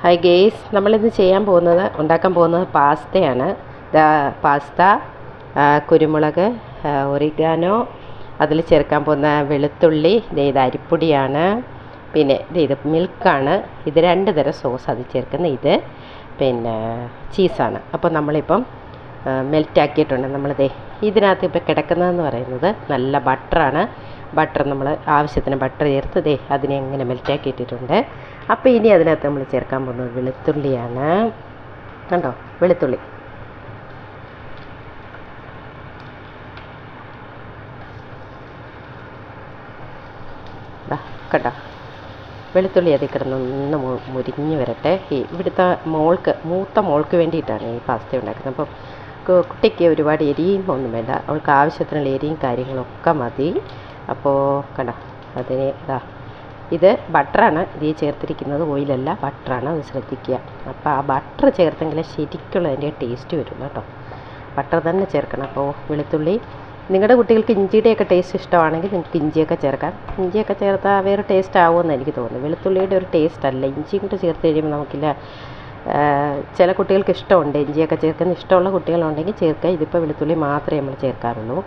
Hi guys, നമ്മളിന്ന് ഉണ്ടാക്കാൻ പോകുന്നത് പാസ്തയാണ്. പാസ്ത, കുരുമുളക്, ഒറിഗാനോ, അതിൽ ചേർക്കാൻ പോകുന്ന വെളുത്തുള്ളി, ഇത് അരിപ്പൊടിയാണ്, പിന്നെ ഇത് മിൽക്കാണ്, ഇത് 2 തരം സോസ് അതിൽ ചേർക്കുന്ന, ഇത് പിന്നെ ചീസാണ്. അപ്പോൾ നമ്മളിപ്പം മെൽറ്റാക്കിയിട്ടുണ്ട്. ഇതിനകത്ത് ഇപ്പോൾ കിടക്കുന്നതെന്ന് പറയുന്നത് നല്ല ബട്ടറാണ്. ബട്ടർ നമ്മൾ ആവശ്യത്തിന് ബട്ടർ ചേർത്ത് അതിനെ എങ്ങനെ മെൽറ്റാക്കിയിട്ടിട്ടുണ്ട്. അപ്പോൾ ഇനി അതിനകത്ത് നമ്മൾ ചേർക്കാൻ പോകുന്നത് വെളുത്തുള്ളിയാണ്. കണ്ടോ, വെളുത്തുള്ളി കണ്ടോ, വെളുത്തുള്ളി അതിൽ കിടന്നൊന്ന് മുരിഞ്ഞ് വരട്ടെ. ഇവിടുത്തെ മൂത്ത മോൾക്ക് വേണ്ടിയിട്ടാണ് ഈ പാസ്ത ഉണ്ടാക്കുന്നത്. അപ്പം കുട്ടിക്ക് ഒരുപാട് എരിയും ഒന്നും വേണ്ട, അവൾക്ക് ആവശ്യത്തിനുള്ള എരിയും കാര്യങ്ങളൊക്കെ മതി. അപ്പോൾ കണ്ടോ, അതിന് ഇത് ബട്ടറാണ് ഇതിൽ ചേർത്തിരിക്കുന്നത്, ഓയിലല്ല, ബട്ടറാണ്, അത് ശ്രദ്ധിക്കുക. അപ്പോൾ ആ ബട്ടർ ചേർത്തെങ്കിലേ ശരിക്കുള്ള അതിൻ്റെ ടേസ്റ്റ് വരുള്ളൂ കേട്ടോ. ബട്ടർ തന്നെ ചേർക്കണം. അപ്പോൾ വെളുത്തുള്ളി, നിങ്ങളുടെ കുട്ടികൾക്ക് ഇഞ്ചിയുടെയൊക്കെ ടേസ്റ്റ് ഇഷ്ടമാണെങ്കിൽ നിങ്ങൾക്ക് ഇഞ്ചിയൊക്കെ ചേർക്കാം. ഇഞ്ചിയൊക്കെ ചേർത്താൽ വേറെ ടേസ്റ്റ് ആവുമെന്ന് എനിക്ക് തോന്നുന്നു. വെളുത്തുള്ളിയുടെ ഒരു ടേസ്റ്റ് അല്ല, ഇഞ്ചിയും കൂടെ ചേർത്ത് കഴിയുമ്പോൾ നമുക്കില്ല. ചില കുട്ടികൾക്ക് ഇഷ്ടമുണ്ട് ഇഞ്ചിയൊക്കെ ചേർക്കുന്ന, ഇഷ്ടമുള്ള കുട്ടികളുണ്ടെങ്കിൽ ചേർക്കുക. ഇതിപ്പോൾ വെളുത്തുള്ളി മാത്രമേ നമ്മൾ ചേർക്കാറുള്ളൂ.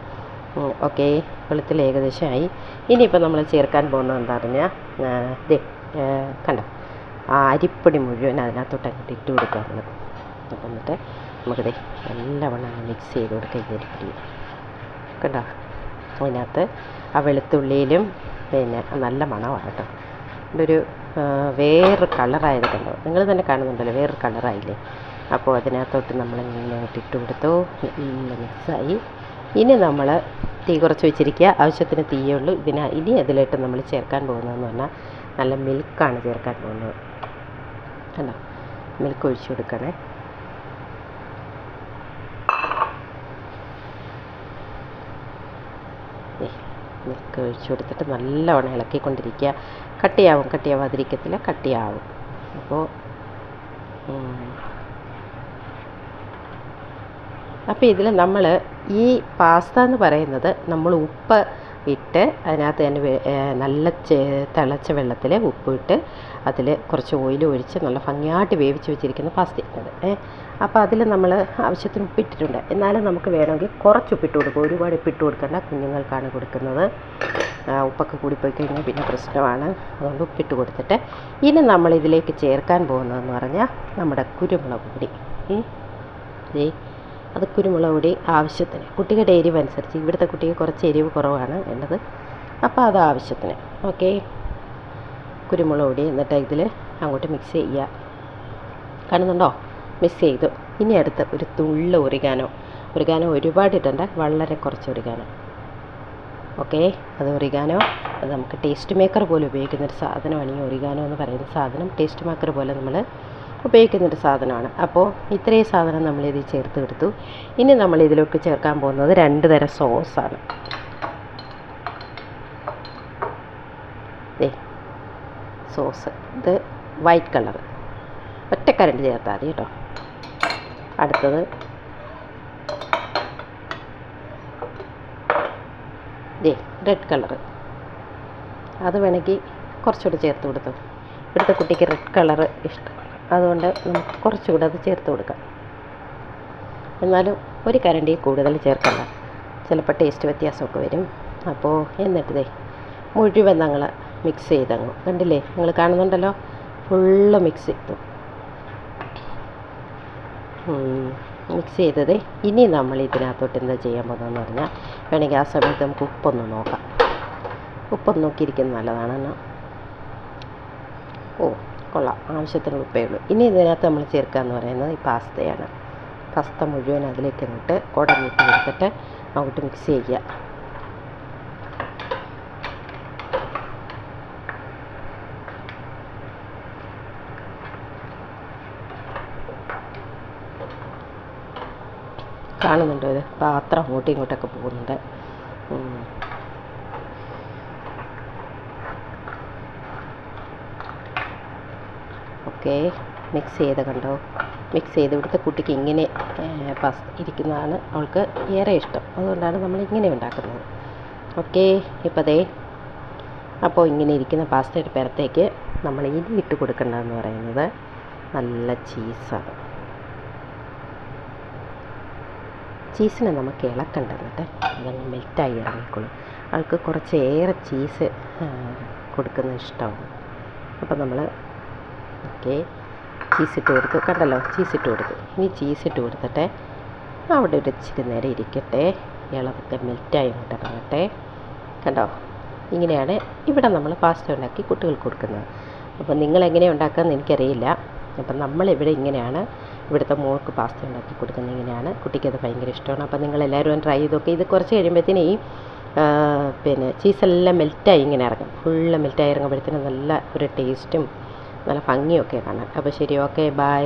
ഓക്കെ, വെളുത്തുള്ളി ഏകദേശമായി. ഇനിയിപ്പോൾ നമ്മൾ ചേർക്കാൻ പോകുന്നത് എന്താ പറഞ്ഞാൽ, കണ്ടോ, ആ അരിപ്പൊടി മുഴുവൻ അതിനകത്തോട്ട് അങ്ങോട്ട് ഇട്ട് കൊടുക്കാറുള്ളത്. അപ്പം എന്നിട്ട് നമുക്കിത് നല്ലവണ്ണം മിക്സ് ചെയ്ത് കൊടുക്കുക. ഈ അരിപ്പൊടി കണ്ടോ, അതിനകത്ത് ആ വെളുത്തുള്ളിയിലും പിന്നെ നല്ല മണമാണ് കേട്ടോ. ഇതൊരു വേറൊരു കളറായത് കണ്ടോ, നിങ്ങൾ തന്നെ കാണുന്നുണ്ടല്ലോ, വേറൊരു കളറായില്ലേ. അപ്പോൾ അതിനകത്തോട്ട് നമ്മളിങ്ങനെ ഇട്ട് കൊടുത്തു, നല്ല മിക്സായി. ഇനി നമ്മൾ തീ കുറച്ച് വെച്ചിരിക്കുക, ആവശ്യത്തിന് തീയുള്ളൂ. ഇനി അതിലിട്ട് നമ്മൾ ചേർക്കാൻ പോകുന്നതെന്ന് പറഞ്ഞാൽ നല്ല മിൽക്കാണ് ചേർക്കാൻ പോകുന്നത്. കണ്ടോ, മിൽക്ക് ഒഴിച്ചു കൊടുക്കണേ. മിൽക്ക് ഒഴിച്ചു കൊടുത്തിട്ട് നല്ലവണ്ണം ഇളക്കിക്കൊണ്ടിരിക്കുക. കട്ടിയാവാതിരിക്കത്തില്ല, കട്ടിയാവും. അപ്പോൾ ഇതിൽ നമ്മൾ ഈ പാസ്ത എന്ന് പറയുന്നത് നമ്മൾ ഉപ്പ് ഇട്ട് അതിനകത്ത് തന്നെ നല്ല തിളച്ച വെള്ളത്തിൽ ഉപ്പിട്ട് അതിൽ കുറച്ച് ഓയിൽ ഒഴിച്ച് നല്ല ഭംഗിയായിട്ട് വേവിച്ച് വെച്ചിരിക്കുന്ന പാസ്തയാണത്. അപ്പോൾ അതിൽ നമ്മൾ ആവശ്യത്തിന് ഉപ്പിട്ടിട്ടുണ്ട്. എന്നാലും നമുക്ക് വേണമെങ്കിൽ കുറച്ച് ഉപ്പിട്ട് കൊടുക്കും, ഒരുപാട് ഉപ്പിട്ട് കൊടുക്കേണ്ട, കുഞ്ഞുങ്ങൾക്കാണ് കൊടുക്കുന്നത്. ഉപ്പൊക്കെ കൂടിപ്പോയി കഴിഞ്ഞാൽ പിന്നെ പ്രശ്നമാണ്. അതുകൊണ്ട് ഉപ്പിട്ട് കൊടുത്തിട്ട് ഇനി നമ്മൾ ഇതിലേക്ക് ചേർക്കാൻ പോകുന്നതെന്ന് പറഞ്ഞാൽ നമ്മുടെ കുരുമുളക് പൊടി. അത് കുരുമുളക് പൊടി ആവശ്യത്തിന്, കുട്ടികളുടെ എരിവ് അനുസരിച്ച്. ഇവിടുത്തെ കുട്ടിക്ക് കുറച്ച് എരിവ് കുറവാണ് വേണ്ടത്, അപ്പോൾ അത് ആവശ്യത്തിന്. ഓക്കെ, കുരുമുളക് പൊടി എന്നിട്ട് ഇതിൽ അങ്ങോട്ട് മിക്സ് ചെയ്യുക. കാണുന്നുണ്ടോ, മിക്സ് ചെയ്തു. ഇനി അടുത്ത് ഒരു തുള്ളി ഒറിഗാനോ ഒരുപാട് ഇടണ്ട, വളരെ കുറച്ച് ഒറിഗാനോ. ഓക്കെ, അത് ഒറിഗാനോ, അത് നമുക്ക് ടേസ്റ്റ് മേക്കർ പോലെ ഉപയോഗിക്കുന്നൊരു സാധനമാണ് ഈ ഒറിഗാനോ എന്ന് പറയുന്ന സാധനം. ടേസ്റ്റ് മേക്കർ പോലെ നമ്മൾ ഉപയോഗിക്കുന്നൊരു സാധനമാണ്. അപ്പോൾ ഇത്രയും സാധനം നമ്മളിതിൽ ചേർത്ത് കൊടുത്തു. ഇനി നമ്മൾ ഇതിലേക്ക് ചേർക്കാൻ പോകുന്നത് 2 തരം സോസാണ്. സോസ്, ഇത് വൈറ്റ് കളർ, ഒറ്റക്കരണ്ട് ചേർത്താൽ മതി കേട്ടോ. അടുത്തത് റെഡ് കളറ്, അത് വേണമെങ്കിൽ കുറച്ചുകൂടെ ചേർത്ത് കൊടുത്തു. ഇവിടുത്തെ കുട്ടിക്ക് റെഡ് കളറ് ഇഷ്ടം, അതുകൊണ്ട് നമുക്ക് കുറച്ചുകൂടെ അത് ചേർത്ത് കൊടുക്കാം. എന്നാലും ഒരു കരണ്ടി കൂടുതൽ ചേർക്കണ്ട, ചിലപ്പോൾ ടേസ്റ്റ് വ്യത്യാസമൊക്കെ വരും. അപ്പോൾ എന്നിട്ട് മുഴുവൻ ഞങ്ങൾ മിക്സ് ചെയ്തങ്ങ്, കണ്ടില്ലേ, നിങ്ങൾ കാണുന്നുണ്ടല്ലോ, ഫുള്ള് മിക്സ് ചെയ്തു. മിക്സ് ചെയ്തത്. ഇനി നമ്മൾ ഇതിനകത്തോട്ട് എന്താ ചെയ്യാൻ പോകുന്നതെന്ന് പറഞ്ഞാൽ, വേണമെങ്കിൽ ആ സമയത്ത് നമുക്ക് ഉപ്പൊന്ന് നോക്കാം. ഉപ്പൊന്ന് നോക്കിയിരിക്കുന്നത് നല്ലതാണ്. കൊള്ളാം, ആവശ്യത്തിന് ഉപ്പേ ഉള്ളൂ. ഇനി ഇതിനകത്ത് നമ്മൾ ചേർക്കുക എന്ന് പറയുന്നത് ഈ പാസ്തയാണ്. പാസ്ത മുഴുവൻ അതിലേക്ക് അങ്ങോട്ട് കുടഞ്ഞിട്ട് കൊടുത്തിട്ട് അങ്ങോട്ട് മിക്സ് ചെയ്യുക. കാണുന്നുണ്ടോ, ഇത് പാത്രം അങ്ങോട്ടും ഇങ്ങോട്ടൊക്കെ പോകുന്നുണ്ട്. ഓക്കെ, മിക്സ് ചെയ്ത് കണ്ടോ, മിക്സ് ചെയ്ത് ഇവിടുത്തെ കുട്ടിക്ക് ഇങ്ങനെ പാസ്ത ഇരിക്കുന്നതാണ് അവൾക്ക് ഏറെ ഇഷ്ടം, അതുകൊണ്ടാണ് നമ്മൾ ഇങ്ങനെ ഉണ്ടാക്കുന്നത്. ഓക്കെ, അപ്പോൾ ഇങ്ങനെ ഇരിക്കുന്ന പാസ്തയുടെ പുറത്തേക്ക് നമ്മൾ ഇനി ഇട്ട് കൊടുക്കേണ്ടതെന്ന് പറയുന്നത് നല്ല ചീസാണ്. ചീസിനെ നമുക്ക് ഇളക്കണ്ടെന്നിട്ട് അതങ്ങ് മെൽറ്റായി ഇറങ്ങിക്കോളും. ആൾക്ക് കുറച്ചേറെ ചീസ് കൊടുക്കുന്നത് ഇഷ്ടമാണ്. അപ്പം നമ്മൾ ഓക്കെ ചീസിട്ട് കൊടുത്തു, കണ്ടല്ലോ ചീസിട്ട് കൊടുത്തു. ഇനി ചീസിട്ട് കൊടുത്തിട്ട് അവിടെ ഒരു ഇച്ചിരി നേരം ഇരിക്കട്ടെ, ഇളതൊക്കെ മെൽറ്റായി അങ്ങോട്ട് ഇറങ്ങട്ടെ. കണ്ടോ, ഇങ്ങനെയാണ് ഇവിടെ നമ്മൾ പാസ്ത ഉണ്ടാക്കി കുട്ടികൾക്ക് കൊടുക്കുന്നത്. അപ്പം നിങ്ങളെങ്ങനെയാണ് ഉണ്ടാക്കുകയെന്ന് എനിക്കറിയില്ല. അപ്പം നമ്മളിവിടെ ഇങ്ങനെയാണ് ഇവിടുത്തെ മോൾക്ക് പാസ്ത ഉണ്ടാക്കി കൊടുക്കുന്നത്. ഇങ്ങനെയാണ്. കുട്ടിക്കത് ഭയങ്കര ഇഷ്ടമാണ്. അപ്പം നിങ്ങളെല്ലാവരും ട്രൈ ചെയ്ത് നോക്കി. ഇത് കുറച്ച് കഴിയുമ്പോഴത്തേന് ഈ ചീസെല്ലാം മെൽറ്റായി ഇങ്ങനെ ഇറങ്ങും. ഫുള്ള് മെൽറ്റായി ഇറങ്ങുമ്പോഴത്തേനും നല്ല ഒരു ടേസ്റ്റും നല്ല ഭംഗിയൊക്കെ കാണാൻ. അപ്പോൾ ശരി, ഓക്കെ, ബൈ.